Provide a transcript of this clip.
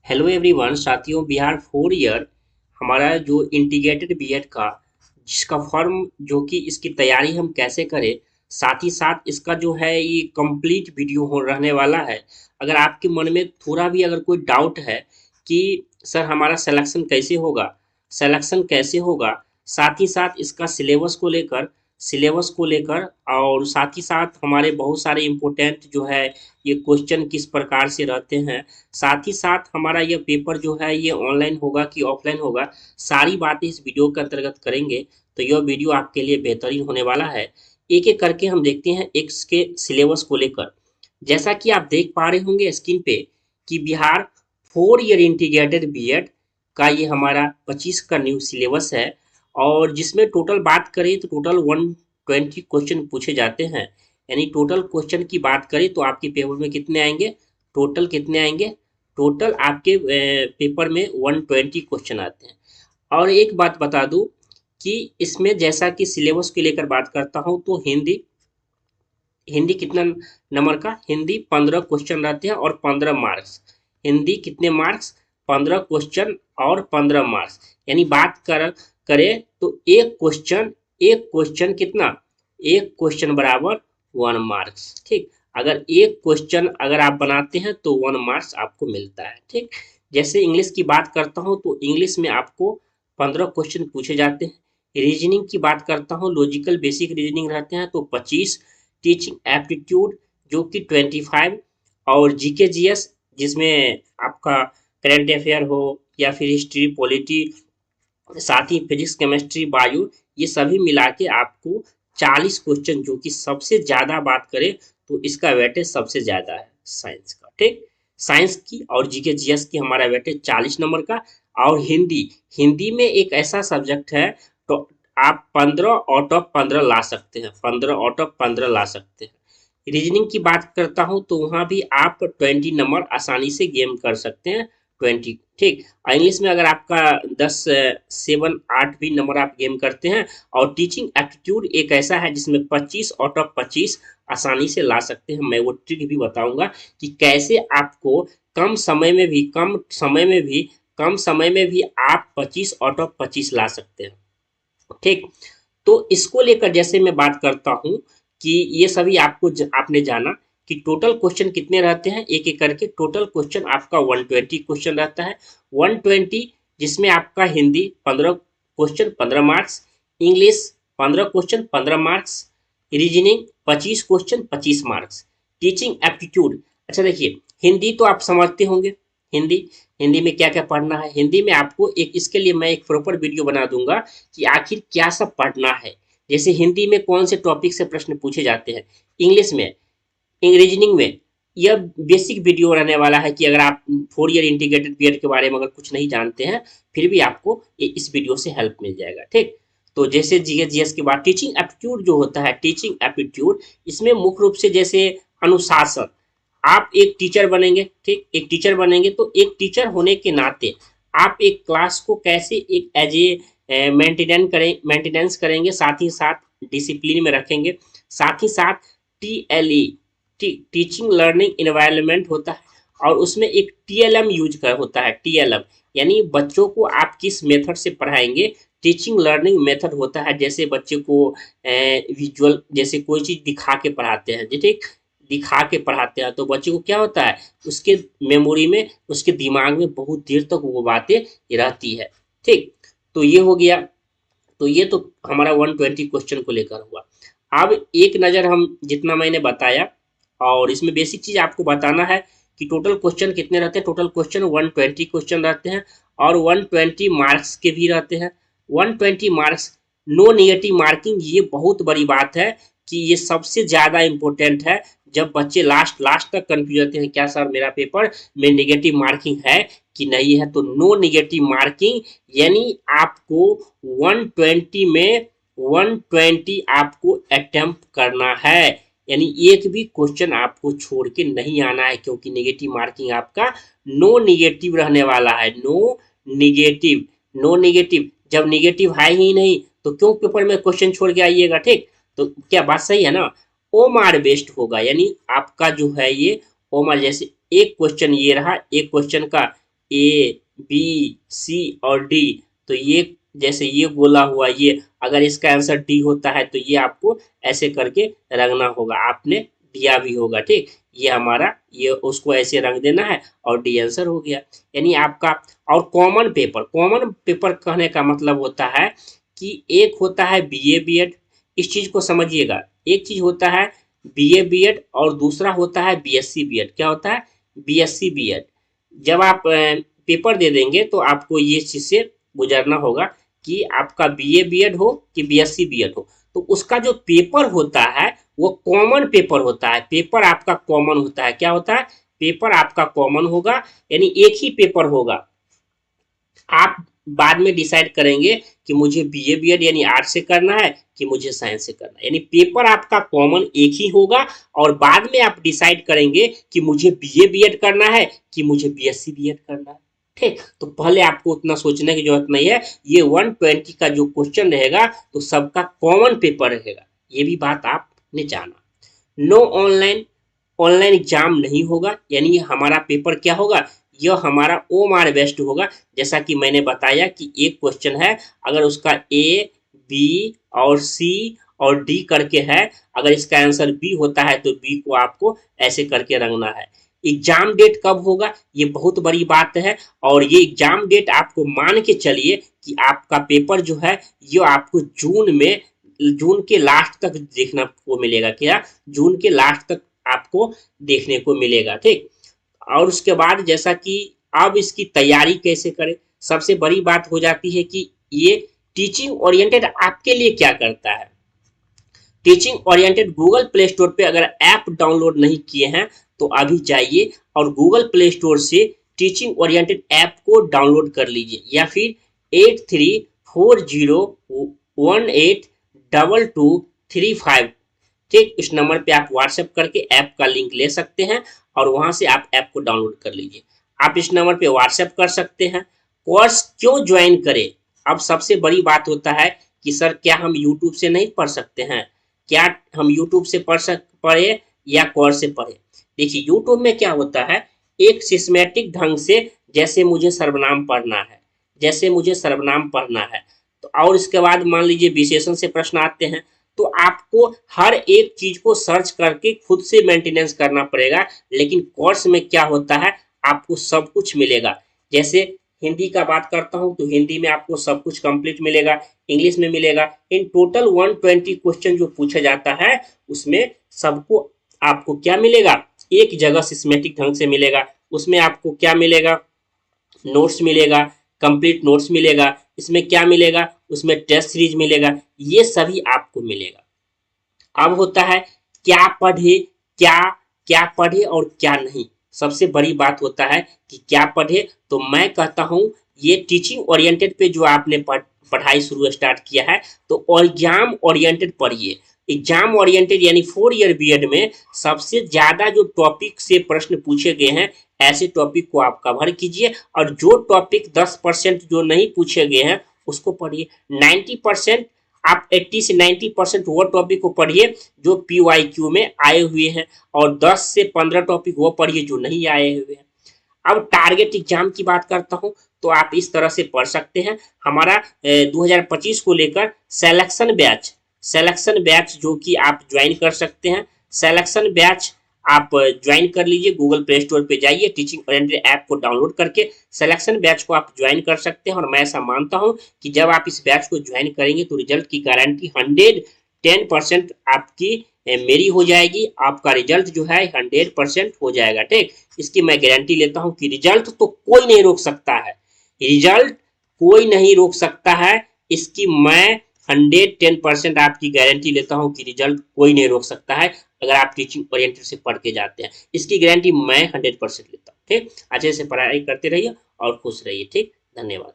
Hello everyone साथियों, Bihar 4 year हमारा जो इंटीग्रेटेड बीएड का जिसका फॉर्म जो कि इसकी तैयारी हम कैसे करें, साथ ही साथ इसका जो है ये कंप्लीट वीडियो हो रहने वाला है। अगर आपके मन में थोड़ा भी अगर कोई डाउट है कि सर हमारा सिलेक्शन कैसे होगा, साथ ही साथ इसका सिलेबस को लेकर और साथ ही साथ हमारे बहुत सारे इम्पोर्टेंट जो है ये क्वेश्चन किस प्रकार से रहते हैं, साथ ही साथ हमारा यह पेपर जो है ये ऑनलाइन होगा कि ऑफलाइन होगा, सारी बातें इस वीडियो के अंतर्गत करेंगे। तो यह वीडियो आपके लिए बेहतरीन होने वाला है। एक एक करके हम देखते हैं इसके सिलेबस को लेकर। जैसा कि आप देख पा रहे होंगे स्क्रीन पे कि बिहार 4 ईयर इंटीग्रेटेड बीएड का ये हमारा 25 का न्यू सिलेबस है। और जिसमें टोटल बात करें तो टोटल 120 क्वेश्चन पूछे जाते हैं। यानी टोटल क्वेश्चन की बात करें तो आपके पेपर में कितने आएंगे, टोटल कितने आएंगे, टोटल आपके पेपर में 120 क्वेश्चन आते हैं। और एक बात बता दूं कि इसमें जैसा कि सिलेबस को लेकर बात करता हूं तो हिंदी हिंदी कितना नंबर का, हिंदी 15 क्वेश्चन रहते हैं और 15 मार्क्स। हिंदी कितने मार्क्स, 15 क्वेश्चन और 15 मार्क्स। यानी बात करें तो एक क्वेश्चन कितना, एक क्वेश्चन बराबर 1 मार्क्स। ठीक, अगर एक क्वेश्चन अगर आप बनाते हैं तो 1 मार्क्स आपको मिलता है। ठीक, जैसे इंग्लिश की बात करता हूं तो इंग्लिश में आपको 15 क्वेश्चन पूछे जाते हैं। रीजनिंग की बात करता हूं, लॉजिकल बेसिक रीजनिंग रहते हैं तो 25, टीचिंग एप्टीट्यूड जो कि 25, और जीके जीएस जिसमें आपका करंट अफेयर हो या फिर हिस्ट्री पॉलिटी, साथ ही फिजिक्स केमिस्ट्री बायो, ये सभी मिला के आपको 40 क्वेश्चन, जो कि सबसे ज्यादा बात करें तो इसका वेटेज सबसे ज्यादा है साइंस का। ठीक, साइंस की और जीके जीएस की हमारा वेटेज 40 नंबर का। और हिंदी हिंदी में एक ऐसा सब्जेक्ट है तो आप 15 आउट ऑफ 15 ला सकते हैं, 15 आउट ऑफ 15 ला सकते हैं। रीजनिंग की बात करता हूं तो वहां भी आप 20 नंबर आसानी से गेम कर सकते हैं, 20। ठीक, इंग्लिश में अगर आपका 10 7 8 भी नंबर आप गेम करते हैं। और टीचिंग एप्टीट्यूड एक ऐसा है जिसमें 25 आउट ऑफ 25 आसानी से ला सकते हैं। मैं वो ट्रिक भी बताऊंगा कि कैसे आपको कम समय में भी आप 25 आउट ऑफ 25 ला सकते हैं। ठीक, तो इसको लेकर जैसे मैं बात करता हूं कि ये सभी आपने जाना कि टोटल क्वेश्चन कितने रहते हैं, एक एक करके टोटल क्वेश्चन आपका 120 क्वेश्चन रहता है। 120 जिसमें आपका Hindi 15 question 15 marks, English 15 question 15 marks, reasoning 25 question 25 marks, teaching aptitude. अच्छा देखिए, हिंदी तो आप समझते होंगे, हिंदी हिंदी में क्या क्या पढ़ना है। हिंदी में आपको इसके लिए मैं एक प्रॉपर वीडियो बना दूंगा कि आखिर क्या सब पढ़ना है। जैसे हिंदी में कौन से टॉपिक से प्रश्न पूछे जाते हैं, इंग्लिश में, रीजनिंग में। यह बेसिक वीडियो रहने वाला है कि अगर आप 4 ईयर इंटीग्रेटेड बीएड के बारे में अगर कुछ नहीं जानते हैं फिर भी आपको इस वीडियो से हेल्प मिल जाएगा। ठीक, तो जैसे जीएस के बाद टीचिंग एप्टीट्यूड जो होता है, टीचिंग एप्टीट्यूड इसमें मुख्य रूप से जैसे अनुशासन, आप एक टीचर बनेंगे। ठीक, एक टीचर बनेंगे तो एक टीचर होने के नाते आप एक क्लास को कैसे एक एज ए मेंटेनेंस करेंगे, साथ ही साथ डिसिप्लिन में रखेंगे। साथ ही साथ टीएलई, टीचिंग लर्निंग इन्वायरमेंट होता है और उसमें एक टीएलएम यूज कर होता है। टीएलएम यानी बच्चों को आप किस मेथड से पढ़ाएंगे। टीचिंग लर्निंग मेथड होता है जैसे बच्चे को विजुअल, जैसे कोई चीज दिखा के पढ़ाते हैं, ठीक, दिखा के पढ़ाते हैं तो बच्चे को क्या होता है, उसके मेमोरी में, उसके दिमाग में बहुत देर तक वो बातें रहती है। ठीक, तो ये हो गया। तो ये तो हमारा 120 क्वेश्चन को लेकर हुआ। अब एक नज़र हम जितना मैंने बताया, और इसमें बेसिक चीज आपको बताना है कि टोटल क्वेश्चन कितने रहते हैं। टोटल क्वेश्चन 120 क्वेश्चन रहते हैं और 120 मार्क्स के भी रहते हैं। 120 मार्क्स, नो नेगेटिव मार्किंग, ये बहुत बड़ी बात है कि ये सबसे ज्यादा इंपॉर्टेंट है। जब बच्चे लास्ट लास्ट तक कंफ्यूज होते हैं क्या सर मेरा पेपर में नेगेटिव मार्किंग है कि नहीं है, तो नो नेगेटिव मार्किंग, यानी आपको 120 में 120 आपको अटेम्प्ट करना है। यानी एक भी क्वेश्चन आपको छोड़ के नहीं आना है, क्योंकि नेगेटिव मार्किंग आपका नो नेगेटिव रहने वाला है। नो नेगेटिव जब नेगेटिव है ही नहीं तो क्यों पेपर में क्वेश्चन छोड़ के आइएगा। ठीक, तो क्या बात सही है ना। ओमार बेस्ट होगा, यानी आपका जो है ये ओमार, जैसे एक क्वेश्चन ये रहा, एक क्वेश्चन का ए बी सी और डी, तो ये जैसे ये गोला हुआ, ये अगर इसका आंसर डी होता है तो ये आपको ऐसे करके रंगना होगा, आपने दिया भी होगा। ठीक, ये हमारा, ये उसको ऐसे रंग देना है और डी आंसर हो गया। यानी आपका, और कॉमन पेपर कहने का मतलब होता है कि एक होता है बीए बीएड, इस चीज को समझिएगा, एक चीज होता है बीए बीएड और दूसरा होता है बीएससी बीएड। क्या होता है? BSc BEd. जब आप पेपर दे देंगे तो आपको ये चीज से गुजरना होगा कि आपका बीए बीएड हो कि बीएससी बीएड हो, तो उसका जो पेपर होता है वो कॉमन पेपर होता है। पेपर आपका कॉमन होता है। क्या होता है? पेपर आपका कॉमन होगा, यानी एक ही पेपर होगा। आप बाद में डिसाइड करेंगे कि मुझे बीए बीएड यानी आर्ट्स से करना है कि मुझे साइंस से करना है, यानी पेपर आपका कॉमन एक ही होगा और बाद में आप डिसाइड करेंगे कि मुझे बीए बीएड करना है कि मुझे बीएससी बीएड करना है। ठीक, तो पहले आपको उतना सोचने की जरूरत नहीं है। ये 120 का जो क्वेश्चन रहेगा तो सबका कॉमन पेपर रहेगा, ये भी बात आपने जाना। नो ऑनलाइन, ऑनलाइन एग्जाम नहीं होगा, यानी हमारा पेपर क्या होगा? यह हमारा ओमार बेस्ट होगा। जैसा कि मैंने बताया कि एक क्वेश्चन है, अगर उसका ए बी और सी और डी करके है, अगर इसका आंसर बी होता है तो बी को आपको ऐसे करके रंगना है। एग्जाम डेट कब होगा, ये बहुत बड़ी बात है, और ये एग्जाम डेट आपको मान के चलिए कि आपका पेपर जो है ये आपको जून में, जून के लास्ट तक देखना को मिलेगा। क्या? जून के लास्ट तक आपको देखने को मिलेगा। ठीक, और उसके बाद जैसा कि अब इसकी तैयारी कैसे करें, सबसे बड़ी बात हो जाती है कि ये टीचिंग ओरिएंटेड आपके लिए क्या करता है। Teaching oriented Google play store पे अगर ऐप डाउनलोड नहीं किए हैं तो अभी जाइए और गूगल प्ले स्टोर से टीचिंग ओरिएंटेड ऐप को डाउनलोड कर लीजिए, या फिर 8340182235, ठीक, इस नंबर पे आप व्हाट्सएप करके ऐप का लिंक ले सकते हैं और वहां से आप ऐप को डाउनलोड कर लीजिए। आप इस नंबर पे व्हाट्सएप कर सकते हैं। कोर्स क्यों ज्वाइन करें? अब सबसे बड़ी बात होता है कि सर क्या हम यूट्यूब से नहीं पढ़ सकते हैं? क्या हम यूट्यूब से पढ़े या कोर्स से पढ़े? देखिए, यूट्यूब में क्या होता है, एक सिस्टमेटिक ढंग से, जैसे मुझे सर्वनाम पढ़ना है, जैसे मुझे सर्वनाम पढ़ना है, तो और इसके बाद मान लीजिए विशेषण से प्रश्न आते हैं, तो आपको हर एक चीज को सर्च करके खुद से मेंटेनेंस करना पड़ेगा। लेकिन कोर्स में क्या होता है, आपको सब कुछ मिलेगा। जैसे हिंदी का बात करता हूं तो हिंदी में आपको सब कुछ कंप्लीट मिलेगा, इंग्लिश में मिलेगा। इन टोटल 120 क्वेश्चन जो पूछा जाता है उसमें सबको आपको क्या मिलेगा, एक जगह सिस्टमेटिक ढंग से मिलेगा। उसमें आपको क्या मिलेगा, नोट्स मिलेगा, कंप्लीट नोट्स मिलेगा। इसमें क्या मिलेगा, उसमें टेस्ट सीरीज मिलेगा, ये सभी आपको मिलेगा। अब होता है क्या पढ़े, क्या क्या पढ़े और क्या नहीं। सबसे बड़ी बात होता है कि क्या पढ़े, तो मैं कहता हूं ये टीचिंग ओरिएंटेड पे जो आपने पढ़ाई शुरू स्टार्ट किया है तो एग्जाम ओरिएंटेड पढ़िए। एग्जाम ओरिएंटेड यानी 4 ईयर बीएड में सबसे ज्यादा जो टॉपिक से प्रश्न पूछे गए हैं ऐसे टॉपिक को आप कवर कीजिए, और जो टॉपिक 10% जो नहीं पूछे गए हैं उसको पढ़िए। 90% आप 80 से 90% वो टॉपिक को पढ़िए जो PYQ में आए हुए हैं, और 10 से 15 टॉपिक वो पढ़िए जो नहीं आए हुए हैं। अब टारगेट एग्जाम की बात करता हूं तो आप इस तरह से पढ़ सकते हैं। हमारा 2025 को लेकर सिलेक्शन बैच जो कि आप ज्वाइन कर सकते हैं। सिलेक्शन बैच आप ज्वाइन कर लीजिए, गूगल प्ले स्टोर पे जाइए, टीचिंग ओरिएंटेड ऐप को डाउनलोड करके सिलेक्शन बैच को आप ज्वाइन कर सकते हैं। और मैं ऐसा मानता हूं कि जब आप इस बैच को ज्वाइन करेंगे तो रिजल्ट की गारंटी 110% आपकी मेरी हो जाएगी। आपका रिजल्ट जो है 100% हो जाएगा। ठीक, इसकी मैं गारंटी लेता हूं कि रिजल्ट तो कोई नहीं रोक सकता है, रिजल्ट कोई नहीं रोक सकता है। इसकी मैं 110% आपकी गारंटी लेता हूं कि रिजल्ट कोई नहीं रोक सकता है अगर आप टीचिंग ओरिएंटेड से पढ़ के जाते हैं। इसकी गारंटी मैं 100% लेता हूँ। ठीक, अच्छे से पढ़ाई करते रहिए और खुश रहिए। ठीक, धन्यवाद।